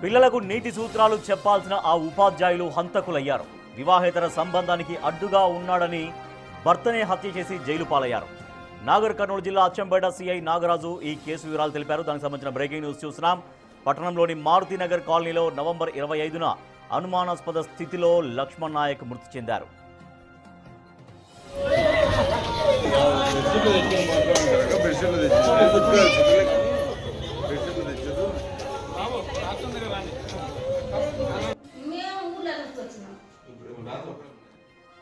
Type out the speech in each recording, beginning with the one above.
పిల్లలకు నీతి సూత్రాలు చెప్పాల్సిన ఆ ఉపాధ్యాయులు హంతకులయ్యారు. వివాహేతర సంబంధానికి అడ్డుగా ఉన్నాడని భర్తనే హత్య చేసి జైలు పాలయ్యారు. నాగర్ కర్నూలు జిల్లా అచ్చంపేట సిఐ నాగరాజు ఈ కేసు వివరాలు తెలిపారు. దానికి సంబంధించిన బ్రేకింగ్ న్యూస్ చూస్తున్నాం. పట్టణంలోని మారుతినగర్ కాలనీలో నవంబర్ 25న అనుమానాస్పద స్థితిలో లక్ష్మణ్ నాయక్ మృతి చెందారు.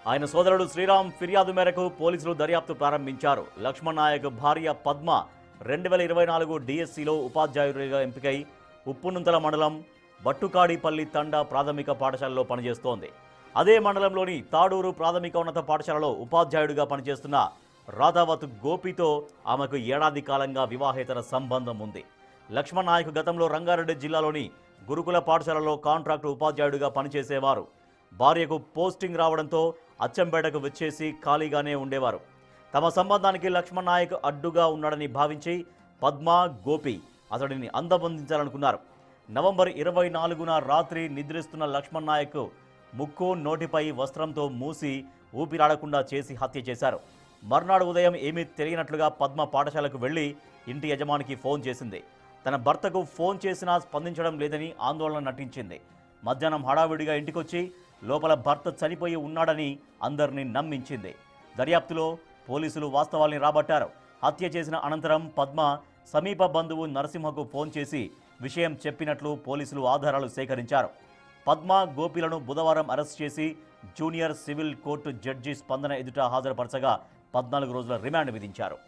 ఆయన సోదరుడు శ్రీరామ్ ఫిర్యాదు మేరకు పోలీసులు దర్యాప్తు ప్రారంభించారు. లక్ష్మణ్ నాయక్ భార్య పద్మ 2024 డిఎస్సిలో ఉపాధ్యాయుడిగా ఎంపికై ఉప్పునుంతల మండలం బట్టుకాడిపల్లి తండా ప్రాథమిక పాఠశాలలో పనిచేస్తోంది. అదే మండలంలోని తాడూరు ప్రాథమికోన్నత పాఠశాలలో ఉపాధ్యాయుడిగా పనిచేస్తున్న రాధావత్ గోపితో ఆమెకు ఏడాది కాలంగా వివాహేతర సంబంధం ఉంది. లక్ష్మణ్ నాయక్ గతంలో రంగారెడ్డి జిల్లాలోని గురుకుల పాఠశాలలో కాంట్రాక్టు ఉపాధ్యాయుడిగా పనిచేసేవారు. భార్యకు పోస్టింగ్ రావడంతో అచ్చంపేటకు వచ్చేసి ఖాళీగానే ఉండేవారు. తమ సంబంధానికి లక్ష్మణ్ నాయక్ అడ్డుగా ఉన్నాడని భావించి పద్మ, గోపి అతడిని అందబంధించాలనుకున్నారు. నవంబర్ 24న రాత్రి నిద్రిస్తున్న లక్ష్మణ్ నాయక్ ముక్కు, నోటిపై వస్త్రంతో మూసి ఊపిరాడకుండా చేసి హత్య చేశారు. మర్నాడు ఉదయం ఏమీ తెలియనట్లుగా పద్మ పాఠశాలకు వెళ్లి ఇంటి యజమానికి ఫోన్ చేసింది. తన భర్తకు ఫోన్ చేసినా స్పందించడం లేదని ఆందోళన నటించింది. మధ్యాహ్నం హడావిడిగా ఇంటికొచ్చి లోపల భర్త చనిపోయి ఉన్నాడని అందరినీ నమ్మించింది. దర్యాప్తులో పోలీసులు వాస్తవాల్ని రాబట్టారు. హత్య చేసిన అనంతరం పద్మ సమీప బంధువు నరసింహకు ఫోన్ చేసి విషయం చెప్పినట్లు పోలీసులు ఆధారాలు సేకరించారు. పద్మ, గోపిలను బుధవారం అరెస్ట్ చేసి జూనియర్ సివిల్ కోర్టు జడ్జి స్పందన ఎదుట హాజరుపరచగా 14 రోజుల రిమాండ్ విధించారు.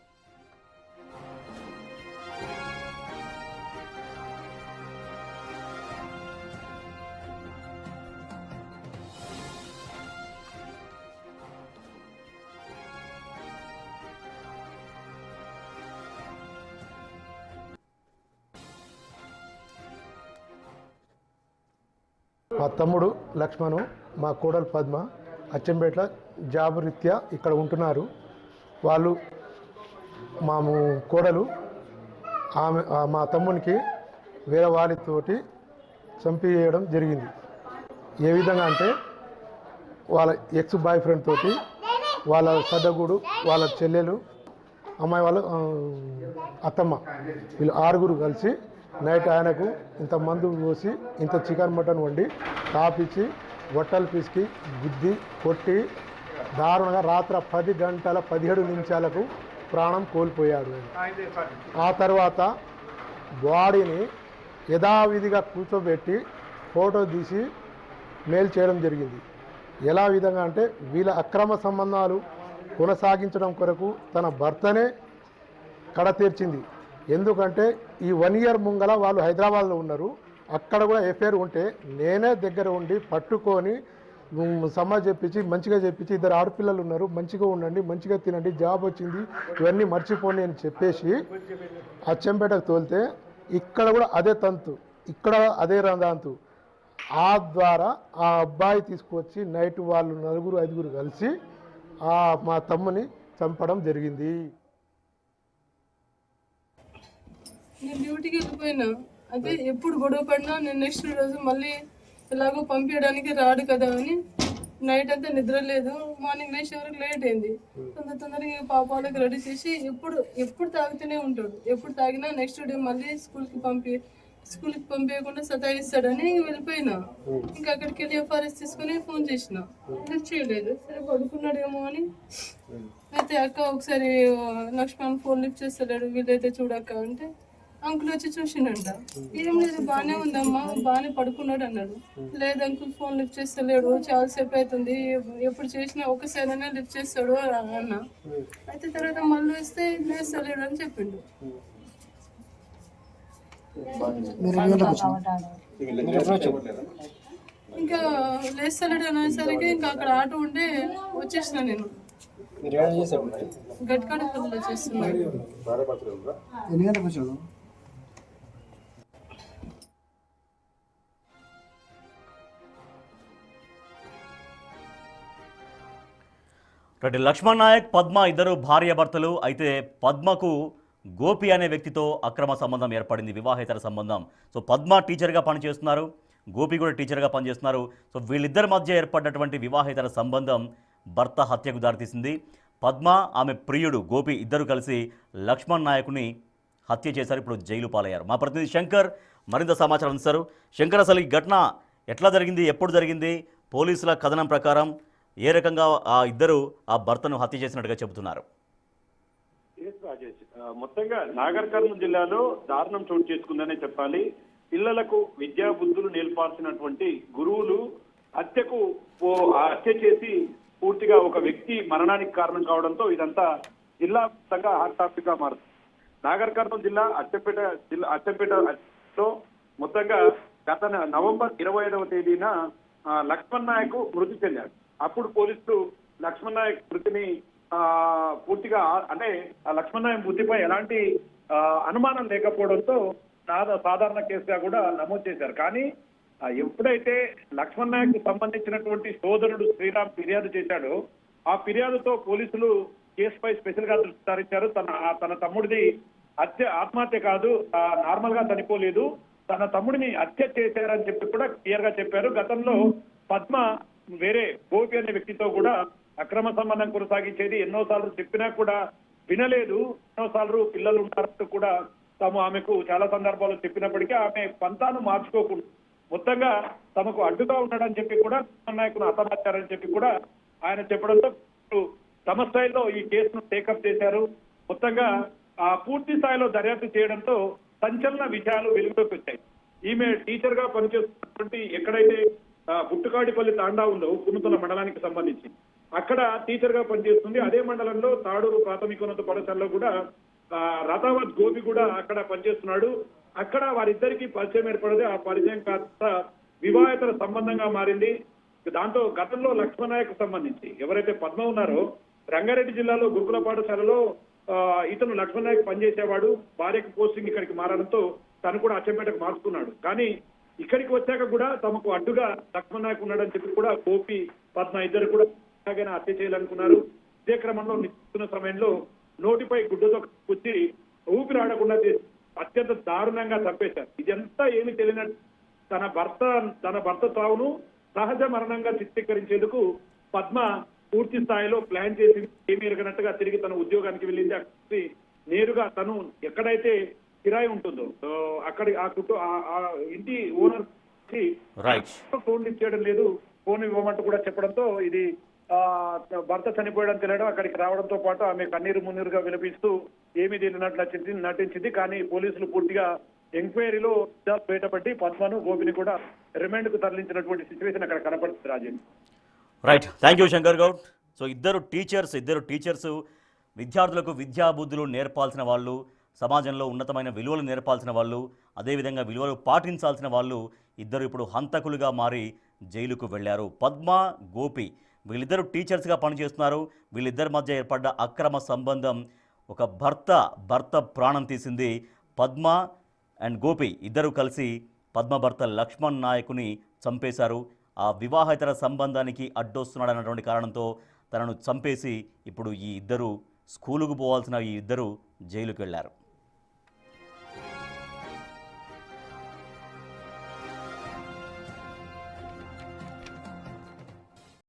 మా తమ్ముడు లక్ష్మణు, మా కోడలు పద్మ అచ్చంపేటలో జాబ్ రీత్యా ఇక్కడ ఉంటున్నారు. వాళ్ళు మా కోడలు మా తమ్మునికి వేరే వాళ్ళతోటి చంపేయడం జరిగింది. ఏ విధంగా అంటే వాళ్ళ ఎక్స్ బాయ్ ఫ్రెండ్ తోటి, వాళ్ళ సడ్డగూడు, వాళ్ళ చెల్లెలు, అమ్మాయి వాళ్ళ అత్తమ్మ, వీళ్ళు 6గురు కలిసి నైట్ ఆయనకు ఇంత మందు పోసి ఇంత చికెన్ మటన్ వండి తాపిచ్చి వట్టలు పిసికి గుద్ది కొట్టి దారుణంగా రాత్రి 10 గంటల 17 నిమిషాలకు ప్రాణం కోల్పోయాడు. ఆ తర్వాత బాడీని యథావిధిగా కూర్చోబెట్టి ఫోటో తీసి మెయిల్ చేయడం జరిగింది. ఎలా విధంగా అంటే వీళ్ళ అక్రమ సంబంధాలు కొనసాగించడం కొరకు తన భర్తనే కడతీర్చింది. ఎందుకంటే ఈ 1 ఇయర్ ముంగల వాళ్ళు హైదరాబాద్లో ఉన్నారు. అక్కడ కూడా ఎఫ్ఐఆర్ ఉంటే నేనే దగ్గర ఉండి పట్టుకొని సమాజ్ చెప్పించి మంచిగా చెప్పించి 2 ఆడపిల్లలు ఉన్నారు, మంచిగా ఉండండి, మంచిగా తినండి, జాబ్ వచ్చింది, ఇవన్నీ మర్చిపోండి అని చెప్పేసి అచ్చంపేటకు తోలితే ఇక్కడ కూడా అదే తంతు, ఇక్కడ అదే రందాంతు. ఆ ద్వారా ఆ అబ్బాయి తీసుకొచ్చి నైట్ వాళ్ళు 4, 5 కలిసి మా తమ్ముని చంపడం జరిగింది. నేను డ్యూటీకి వెళ్ళిపోయినా, అదే ఎప్పుడు గొడవ పడినా నేను నెక్స్ట్ రోజు మళ్ళీ ఎలాగో పంపించడానికి రాడు కదా అని నైట్ అంతా నిద్ర లేదు. మార్నింగ్ లేచే వరకు లేట్ అయింది. తొందరగా పాప వాళ్ళకి రెడీ చేసి ఎప్పుడు తాగుతూనే ఉంటాడు. ఎప్పుడు తాగినా నెక్స్ట్ డే మళ్ళీ స్కూల్కి పంపించకుండా సతాయిస్తాడని వెళ్ళిపోయినా. ఇంకా అక్కడికి వెళ్ళి ఎఫ్ఆర్ఎస్ తీసుకుని ఫోన్ చేసిన, లిఫ్ట్ చేయలేదు. సరే పడుకున్నాడేమో అని అయితే అక్క ఒకసారి లక్ష్మణ్ ఫోన్ లిఫ్ట్ చేస్తలేడు, వీళ్ళైతే చూడక్క అంటే అంకుల్ వచ్చి చూసిండంట. ఏం లేదు, బాగానే ఉందమ్మా, బాగానే పడుకున్నాడు అన్నాడు. లేదు అంకుల్ ఫోన్ లిఫ్ట్ చేస్తలేడు, చాలాసేపు అవుతుంది, ఎప్పుడు చేసినా ఒకసారైనా లిఫ్ట్ చేస్తాడు అన్న. అయితే తర్వాత మళ్ళీ వస్తే లేస్తలేడు అని చెప్పిండు. ఇంకా లేస్తలేడు అనేసరికి ఇంకా అక్కడ ఆటో ఉంటే వచ్చేసిన నేను. గట్కాడ పనులు చేస్తున్నాను. లక్ష్మణ్ నాయక్, పద్మ ఇద్దరు భార్యాభర్తలు. అయితే పద్మకు గోపి అనే వ్యక్తితో అక్రమ సంబంధం ఏర్పడింది, వివాహేతర సంబంధం. సో పద్మ టీచర్గా పనిచేస్తున్నారు, గోపి కూడా టీచర్గా పనిచేస్తున్నారు. సో వీళ్ళిద్దరి మధ్య ఏర్పడినటువంటి వివాహేతర సంబంధం భర్త హత్యకు దారితీసింది. పద్మ, ఆమె ప్రియుడు గోపి ఇద్దరు కలిసి లక్ష్మణ్ నాయకుని హత్య చేశారు. ఇప్పుడు జైలు పాలయ్యారు. మా ప్రతినిధి శంకర్ మరింత సమాచారం అందిస్తారు. శంకర్, అసలు ఈ ఘటన ఎట్లా జరిగింది, ఎప్పుడు జరిగింది? పోలీసుల కథనం ప్రకారం ఏ రకంగా ఆ ఇద్దరు ఆ భర్తను హత్య చేసినట్టుగా చెబుతున్నారు? రాజేష్, మొత్తంగా నాగర్ కర్నూలు జిల్లాలో దారుణం చోటు చేసుకుందనే చెప్పాలి. పిల్లలకు విద్యా బుద్ధులు నేర్పాల్సినటువంటి గురువులు హత్య చేసి పూర్తిగా ఒక వ్యక్తి మరణానికి కారణం కావడంతో ఇదంతా జిల్లా వ్యాప్తంగా హాట్ టాపిక్ గా మారుతుంది. నాగర్ కర్నూలు జిల్లా అచ్చంపేటలో మొత్తంగా గత నవంబర్ 25వ తేదీన లక్ష్మణ్ నాయక్ మృతి చెందాడు. అప్పుడు పోలీసులు లక్ష్మణ్ నాయక్ మృతిని పూర్తిగా అంటే లక్ష్మణ్ నాయక్ మృతిపై ఎలాంటి అనుమానం లేకపోవడంతో సాధారణ కేసుగా కూడా నమోదు చేశారు. కానీ ఎప్పుడైతే లక్ష్మణ్ నాయక్ సంబంధించినటువంటి సోదరుడు శ్రీరామ్ ఫిర్యాదు చేశాడో ఆ ఫిర్యాదుతో పోలీసులు కేసుపై స్పెషల్ గా దృష్టి సారించారు. తన తమ్ముడిది ఆత్మహత్య కాదు, నార్మల్ గా చనిపోలేదు, తన తమ్ముడిని హత్య చేశారని చెప్పి కూడా క్లియర్ గా చెప్పారు. గతంలో పద్మ వేరే గోపి అనే వ్యక్తితో కూడా అక్రమ సంబంధం కొనసాగించేది, ఎన్నోసార్లు చెప్పినా కూడా వినలేదు, ఎన్నోసార్లు పిల్లలు ఉన్నారంటూ కూడా తాము ఆమెకు చాలా సందర్భాల్లో చెప్పినప్పటికీ ఆమె పంతాను మార్చుకోకుండా మొత్తంగా తమకు అడ్డుగా ఉన్నాడని చెప్పి కూడా నాయకులు హతమార్చారని చెప్పి కూడా ఆయన చెప్పడంతో తమ స్థాయిలో ఈ కేసును టేకప్ చేశారు. మొత్తంగా పూర్తి స్థాయిలో దర్యాప్తు చేయడంతో సంచలన విషయాలు వెలుగులోకి వచ్చాయి. ఈమె టీచర్ గా పనిచేస్తున్నటువంటి ఎక్కడైతే గుట్టుకాడిపల్లి తాండా ఉందో పునుతుల మండలానికి సంబంధించి అక్కడ టీచర్ గా పనిచేస్తుంది. అదే మండలంలో తాడూరు ప్రాథమికోన్నత పాఠశాలలో కూడా రథావత్ గోపి కూడా అక్కడ పనిచేస్తున్నాడు. అక్కడ వారిద్దరికి పరిచయం ఏర్పడింది. ఆ పరిచయం కాస్త వివాహేతర సంబంధంగా మారింది. దాంతో గతంలో లక్ష్మణ్ నాయక్ సంబంధించి ఎవరైతే పద్మ ఉన్నారో రంగారెడ్డి జిల్లాలో గురుకుల పాఠశాలలో ఇతను లక్ష్మణ్ నాయక్ పనిచేసేవాడు. భార్యకు పోస్టింగ్ ఇక్కడికి మారడంతో తను కూడా అచ్చంపేటకు మార్చుకున్నాడు. కానీ ఇక్కడికి వచ్చాక కూడా తమకు అడ్డుగా లక్ష్మణ్ నాయక్ ఉన్నాడని చెప్పి కూడా గోపి పద్మ ఇద్దరు కూడా హత్య చేయాలనుకున్నారు. ఇదే క్రమంలో నిస్తున్న సమయంలో నోటిపై గుడ్డతో కూర్చి ఊపిరాడకుండా అత్యంత దారుణంగా చంపేశారు. ఇదంతా ఏమి తెలియనట్టు తన భర్త తావును సహజ మరణంగా చిత్రీకరించేందుకు పద్మ పూర్తి స్థాయిలో ప్లాన్ చేసి ఏమి ఎరగనట్టుగా తిరిగి తన ఉద్యోగానికి వెళ్ళింది. అక్కడ నేరుగా తను ఎక్కడైతే కిరాయి ఉంటుందో అక్కడి ఆ ఇంటి ఓనర్ ఫోన్ లిఫ్ట్ చేయడం లేదు, ఫోన్ ఇవ్వమంటూ కూడా చెప్పడంతో ఇది భర్త చనిపోయడం తెలియడం అక్కడికి రావడంతో పాటు ఆమె కన్నీరు మున్నీరుగా విలపిస్తూ ఏమీ తెలియనట్లు నటించింది. కానీ పోలీసులు పూర్తిగా ఎంక్వైరీలో బయటపడి పద్మను గోపిని కూడా రిమాండ్ కు తరలించినటువంటి సిచ్యువేషన్ అక్కడ కనపడుతుంది. Rajendra, right, thank you Shankar Goud. So ఇద్దరు టీచర్స్ విద్యార్థులకు విద్యాబుద్ధులు నేర్పాల్సిన వాళ్ళు, సమాజంలో ఉన్నతమైన విలువలు నేర్పాల్సిన వాళ్ళు, అదేవిధంగా విలువలు పాటించాల్సిన వాళ్ళు ఇద్దరు ఇప్పుడు హంతకులుగా మారి జైలుకు వెళ్ళారు. పద్మ, గోపి వీళ్ళిద్దరూ టీచర్స్గా పనిచేస్తున్నారు. వీళ్ళిద్దరి మధ్య ఏర్పడ్డ అక్రమ సంబంధం ఒక భర్త ప్రాణం తీసింది. పద్మ అండ్ గోపి ఇద్దరు కలిసి పద్మ భర్త లక్ష్మణ్ నాయకుని చంపేశారు. ఆ వివాహేతర సంబంధానికి అడ్డొస్తున్నాడన్నటువంటి కారణంతో తనను చంపేసి ఇప్పుడు ఈ ఇద్దరు స్కూలుకు పోవాల్సిన ఈ ఇద్దరు జైలుకు వెళ్ళారు.